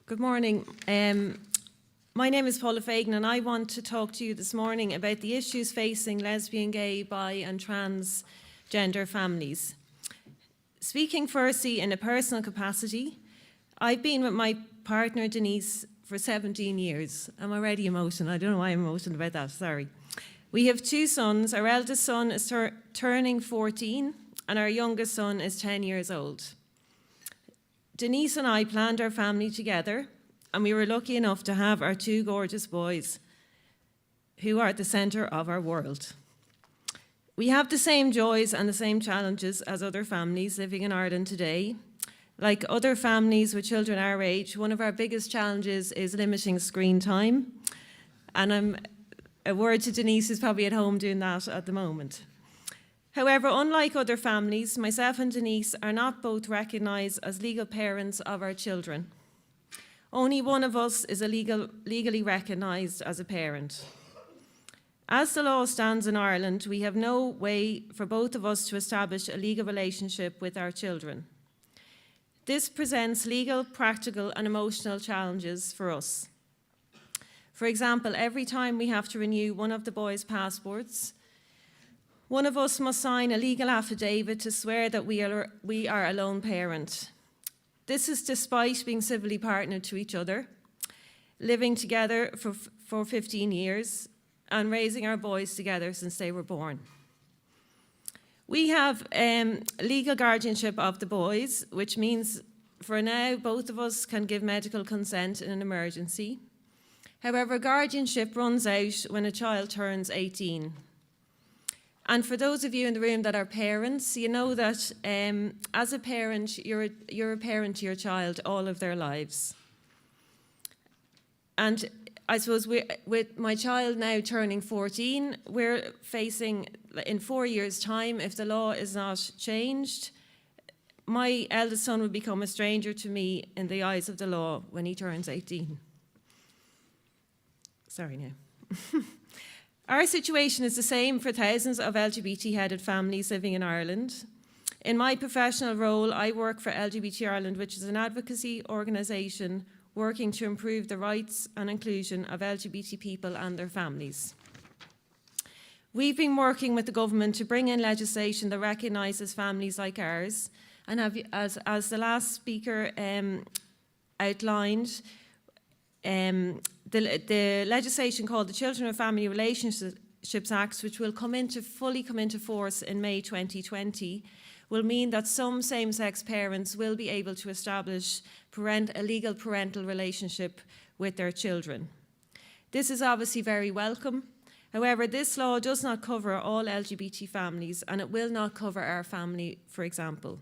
Good morning. My name is Paula Fagan, and I want to talk to you this morning about the issues facing lesbian, gay, bi and transgender families. Speaking firstly in a personal capacity, I've been with my partner Denise for 17 years. I'm already emotional. I don't know why I'm emotional about that, sorry. We have two sons. Our eldest son is turning 14 and our youngest son is 10 years old. Denise and I planned our family together, and we were lucky enough to have our two gorgeous boys who are at the centre of our world. We have the same joys and the same challenges as other families living in Ireland today. Like other families with children our age, one of our biggest challenges is limiting screen time. And a word to Denise, who's probably at home doing that at the moment. However, unlike other families, myself and Denise are not both recognised as legal parents of our children. Only one of us is legally recognised as a parent. As the law stands in Ireland, we have no way for both of us to establish a legal relationship with our children. This presents legal, practical and emotional challenges for us. For example, every time we have to renew one of the boys' passports, one of us must sign a legal affidavit to swear that we are a lone parent. This is despite being civilly partnered to each other, living together for 15 years, and raising our boys together since they were born. We have legal guardianship of the boys, which means for now both of us can give medical consent in an emergency. However, guardianship runs out when a child turns 18. And for those of you in the room that are parents, you know that as a parent, you're a parent to your child all of their lives. And I suppose with my child now turning 14, we're facing, in 4 years' time, if the law is not changed, my eldest son will become a stranger to me in the eyes of the law when he turns 18. Sorry now. Our situation is the same for thousands of LGBT-headed families living in Ireland. In my professional role, I work for LGBT Ireland, which is an advocacy organisation working to improve the rights and inclusion of LGBT people and their families. We've been working with the government to bring in legislation that recognises families like ours, and as the last speaker outlined, the legislation called the Children and Family Relationships Act, which will fully come into force in May 2020, will mean that some same-sex parents will be able to establish a legal parental relationship with their children. This is obviously very welcome. However, this law does not cover all LGBT families, and it will not cover our family, for example.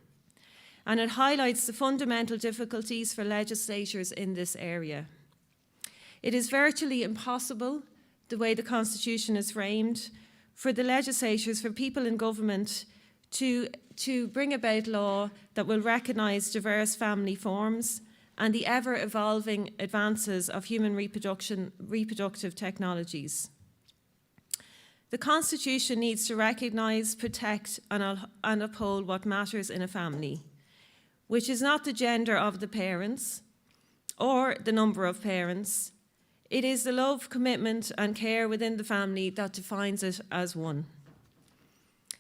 And it highlights the fundamental difficulties for legislators in this area. It is virtually impossible, the way the Constitution is framed, for the legislators, for people in government, to bring about law that will recognise diverse family forms and the ever-evolving advances of human reproductive technologies. The Constitution needs to recognise, protect and uphold what matters in a family, which is not the gender of the parents or the number of parents. It is the love, commitment and care within the family that defines it as one.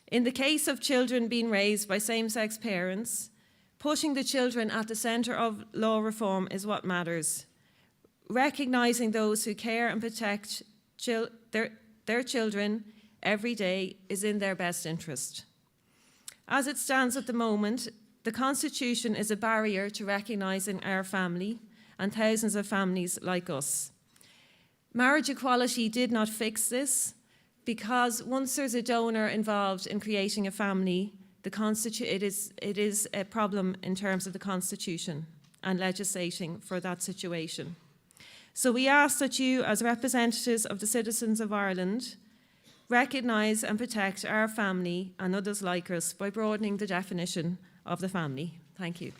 In the case of children being raised by same-sex parents, putting the children at the centre of law reform is what matters. Recognising those who care and protect their children every day is in their best interest. As it stands at the moment, the Constitution is a barrier to recognising our family and thousands of families like us. Marriage equality did not fix this because once there's a donor involved in creating a family, it is a problem in terms of the Constitution and legislating for that situation. So we ask that you, as representatives of the citizens of Ireland, recognise and protect our family and others like us by broadening the definition of the family. Thank you.